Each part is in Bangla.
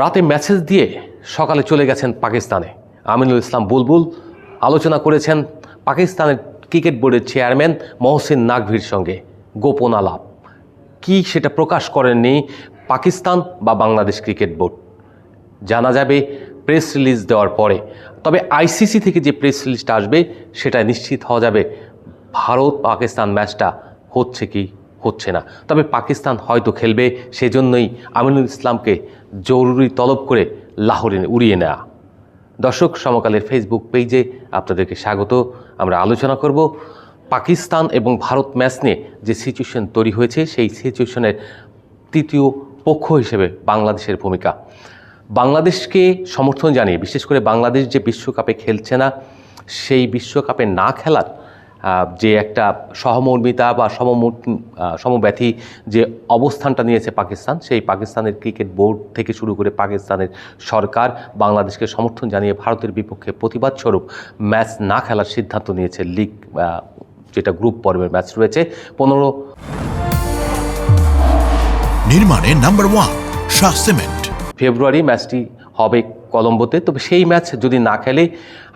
রাতে মেসেজ দিয়ে সকালে চলে গেছেন পাকিস্তানে। আমিনুল ইসলাম বুলবুল আলোচনা করেছেন পাকিস্তানের ক্রিকেট বোর্ডের চেয়ারম্যান মহসিন নাকভির সঙ্গে। গোপন আলাপ কি সেটা প্রকাশ করেননি পাকিস্তান বা বাংলাদেশ ক্রিকেট বোর্ড, জানা যাবে প্রেস রিলিজ দেওয়ার পরে। তবে আইসিসি থেকে যে প্রেস রিলিজটা আসবে সেটা নিশ্চিত হওয়া যাবে ভারত পাকিস্তান ম্যাচটা হচ্ছে কি হচ্ছে না। তবে পাকিস্তান হয়তো খেলবে, সেজন্যই আমিনুল ইসলামকে জরুরি তলব করে লাহোরে উড়িয়ে নেওয়া। দর্শক, সমকালের ফেসবুক পেজে আপনাদেরকে স্বাগত। আমরা আলোচনা করব পাকিস্তান এবং ভারত ম্যাচ নিয়ে যে সিচুয়েশন তৈরি হয়েছে, সেই সিচুয়েশনের তৃতীয় পক্ষ হিসেবে বাংলাদেশের ভূমিকা। বাংলাদেশকে সমর্থন জানিয়ে, বিশেষ করে বাংলাদেশ যে বিশ্বকাপে খেলছে না, সেই বিশ্বকাপে না খেলার যে একটা সহমর্মিতা বা সমব্যথী যে অবস্থানটা নিয়েছে পাকিস্তান, সেই পাকিস্তানের ক্রিকেট বোর্ড থেকে শুরু করে পাকিস্তানের সরকার বাংলাদেশকে সমর্থন জানিয়ে ভারতের বিপক্ষে প্রতিবাদ স্বরূপ ম্যাচ না খেলার সিদ্ধান্ত নিয়েছে। লিগ যেটা গ্রুপ পর্বের ম্যাচ রয়েছে 15 নির্মাণে নাম্বার 1 শাহ সিমেন্ট। ফেব্রুয়ারি ম্যাচটি হবে কলম্বোতে। তবে সেই ম্যাচ যদি না খেলে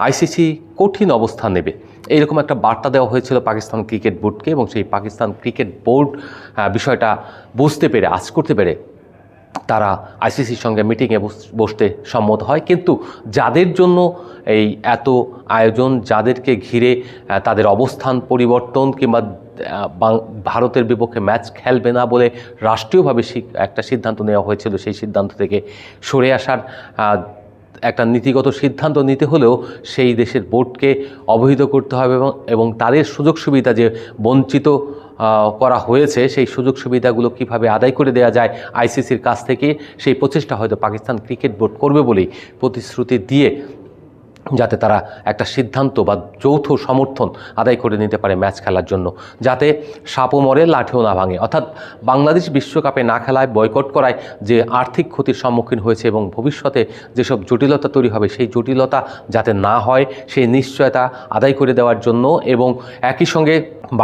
আইসিসি কঠিন অবস্থান নেবে, এইরকম একটা বার্তা দেওয়া হয়েছিল পাকিস্তান ক্রিকেট বোর্ডকে, এবং সেই পাকিস্তান ক্রিকেট বোর্ড বিষয়টা বুঝতে পেরে, আজ করতে পেরে তারা আইসিসির সঙ্গে মিটিংয়ে বসতে সম্মত হয়। কিন্তু যাদের জন্য এই এত আয়োজন, যাদেরকে ঘিরে তাদের অবস্থান পরিবর্তন কিংবা ভারতের বিপক্ষে ম্যাচ খেলবে না বলে রাষ্ট্রীয়ভাবে একটা সিদ্ধান্ত নেওয়া হয়েছিল, সেই সিদ্ধান্ত থেকে সরে আসার একটা নীতিগত সিদ্ধান্ত নিতে হলেও সেই দেশের বোর্ডকে অবহিত করতে হবে এবং তাদের সুযোগ সুবিধা যে বঞ্চিত করা হয়েছে, সেই সুযোগ সুবিধাগুলো কিভাবে আদায় করে দেওয়া যায় আইসিসির কাছ থেকে, সেই প্রচেষ্টা হয়তো পাকিস্তান ক্রিকেট বোর্ড করবে বলেই প্রতিশ্রুতি দিয়ে, যাতে তারা একটা সিদ্ধান্ত বা যৌথ সমর্থন আদায় করে নিতে পারে ম্যাচ খেলার জন্য, যাতে সাপও মরে লাঠিও না ভাঙে। অর্থাৎ বাংলাদেশ বিশ্বকাপে না খেলায়, বয়কট করায় যে আর্থিক ক্ষতির সম্মুখীন হয়েছে এবং ভবিষ্যতে যেসব জটিলতা তৈরি হবে, সেই জটিলতা যাতে না হয় সেই নিশ্চয়তা আদায় করে দেওয়ার জন্য, এবং একই সঙ্গে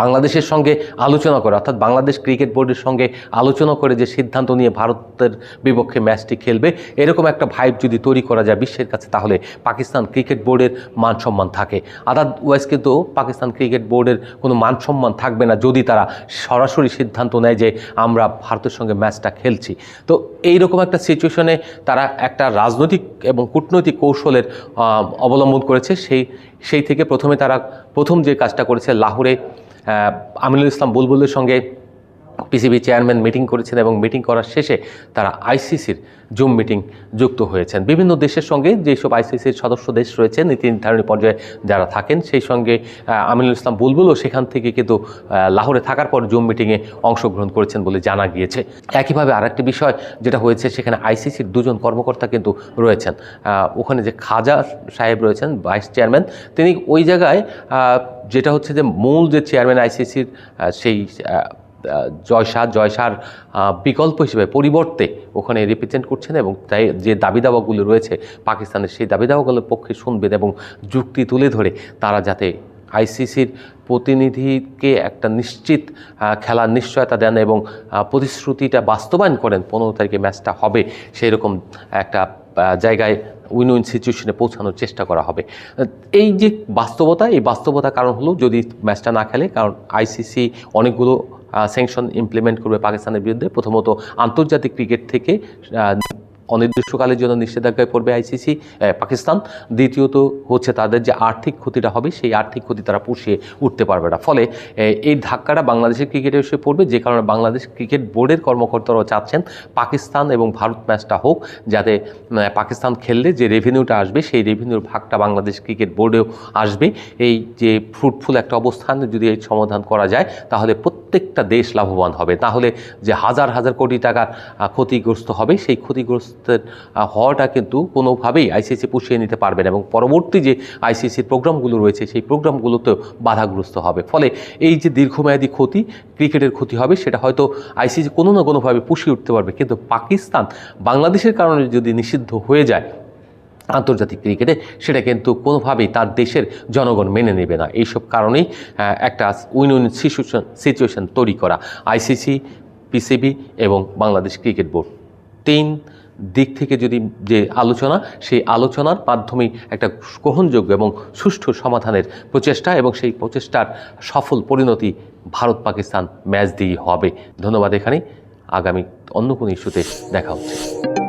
বাংলাদেশের সঙ্গে আলোচনা করে, অর্থাৎ বাংলাদেশ ক্রিকেট বোর্ডের সঙ্গে আলোচনা করে যে সিদ্ধান্ত নিয়ে ভারতের বিপক্ষে ম্যাচটি খেলবে, এরকম একটা ভাইব যদি তৈরি করা যায় বিশ্বের কাছে, তাহলে পাকিস্তান ক্রিকেট বোর্ডের মান সম্মান থাকে। আদারওয়াইজ কিন্তু পাকিস্তান ক্রিকেট বোর্ডের কোনো মান সম্মান থাকবে না যদি তারা সরাসরি সিদ্ধান্ত নেয় যে আমরা ভারতের সঙ্গে ম্যাচটা খেলছি। তো এইরকম একটা সিচুয়েশনে তারা একটা রাজনৈতিক এবং কূটনৈতিক কৌশলের অবলম্বন করেছে। সেই থেকে তারা প্রথম যে কাজটা করেছে, লাহোরে আমিনুল ইসলাম বুলবুলের সঙ্গে পিসিবি চেয়ারম্যান মিটিং করেছেন, এবং মিটিং করার শেষে তারা আইসিসির জুম মিটিং যুক্ত হয়েছেন। বিভিন্ন দেশের সঙ্গে যেসব আইসিসির সদস্য দেশ রয়েছে, নীতি নির্ধারণী পর্যায়ে যারা থাকেন, সেই সঙ্গে আমিনুল ইসলাম বুলবুলও সেখান থেকে কিন্তু লাহোরে থাকার পর জুম মিটিংয়ে অংশগ্রহণ করেছেন বলে জানা গিয়েছে। একইভাবে আরেকটি বিষয় যেটা হয়েছে, সেখানে আইসিসির দুজন কর্মকর্তা কিন্তু রয়েছেন। ওখানে যে খাজা সাহেব রয়েছেন ভাইস চেয়ারম্যান, তিনি ওই জায়গায় যেটা হচ্ছে যে মূল যে চেয়ারম্যান আইসিসির, সেই জয়সার বিকল্প হিসেবে পরিবর্তে ওখানে রিপ্রেজেন্ট করছেন, এবং তাই যে দাবি দাওয়াগুলো রয়েছে পাকিস্তানের, সেই দাবি দাওয়াগুলোর পক্ষে শুনবেন এবং যুক্তি তুলে ধরে তারা যাতে আইসিসির প্রতিনিধিকে একটা নিশ্চিত খেলার নিশ্চয়তা দেন এবং প্রতিশ্রুতিটা বাস্তবায়ন করেন 15 তারিখে ম্যাচটা হবে, সেই রকম একটা জায়গায় উইন উইন সিচুয়েশনে পৌঁছানোর চেষ্টা করা হবে। এই যে বাস্তবতা, এই বাস্তবতার কারণ হলো যদি ম্যাচটা না খেলে, কারণ আইসিসি অনেকগুলো স্যাংশন ইমপ্লিমেন্ট করবে পাকিস্তানের বিরুদ্ধে। প্রথমত আন্তর্জাতিক ক্রিকেট থেকে অনির্দিষ্টকালের জন্য নিষেধাজ্ঞায় পড়বে পাকিস্তান। দ্বিতীয়ত হচ্ছে তাদের যে আর্থিক ক্ষতিটা হবে, সেই আর্থিক ক্ষতি তারা পুষিয়ে উঠতে পারবে না। ফলে এই ধাক্কাটা বাংলাদেশের ক্রিকেটে এসে পড়বে, যে কারণে বাংলাদেশ ক্রিকেট বোর্ডের কর্মকর্তারাও চাচ্ছেন পাকিস্তান এবং ভারত ম্যাচটা হোক, যাতে পাকিস্তান খেললে যে রেভিনিউটা আসবে, সেই রেভিনিউর ভাগটা বাংলাদেশ ক্রিকেট বোর্ডেও আসবে। এই যে ফ্রুটফুল একটা অবস্থান যদি এই সমাধান করা যায়, তাহলে প্রত্যেকটা দেশ লাভবান হবে। তাহলে যে হাজার হাজার কোটি টাকার ক্ষতিগ্রস্ত হবে, সেই ক্ষতিগ্রস্ত হওয়াটা কিন্তু কোনোভাবেই আইসিসি পুষিয়ে নিতে পারবে না, এবং পরবর্তী যে আইসিসির প্রোগ্রামগুলো রয়েছে, সেই প্রোগ্রামগুলোতেও বাধাগ্রস্ত হবে। ফলে এই যে দীর্ঘমেয়াদী ক্ষতি, ক্রিকেটের ক্ষতি হবে, সেটা হয়তো আইসিসি কোনো না কোনোভাবে পুষিয়ে উঠতে পারবে। কিন্তু পাকিস্তান বাংলাদেশের কারণে যদি নিষিদ্ধ হয়ে যায় আন্তর্জাতিক ক্রিকেটে, সেটা কিন্তু কোনোভাবেই তার দেশের জনগণ মেনে নেবে না। এইসব কারণেই একটা উইন উইন সিচুয়েশন তৈরি করা আইসিসি, পিসিবি এবং বাংলাদেশ ক্রিকেট বোর্ড, 3 দিক থেকে যদি যে আলোচনা, সেই আলোচনার মাধ্যমেই একটা গ্রহণযোগ্য এবং সুষ্ঠু সমাধানের প্রচেষ্টা, এবং সেই প্রচেষ্টার সফল পরিণতি ভারত পাকিস্তান ম্যাচ দিয়েই হবে। ধন্যবাদ। এখানেই আগামী অন্য কোনো ইস্যুতে দেখা হচ্ছে।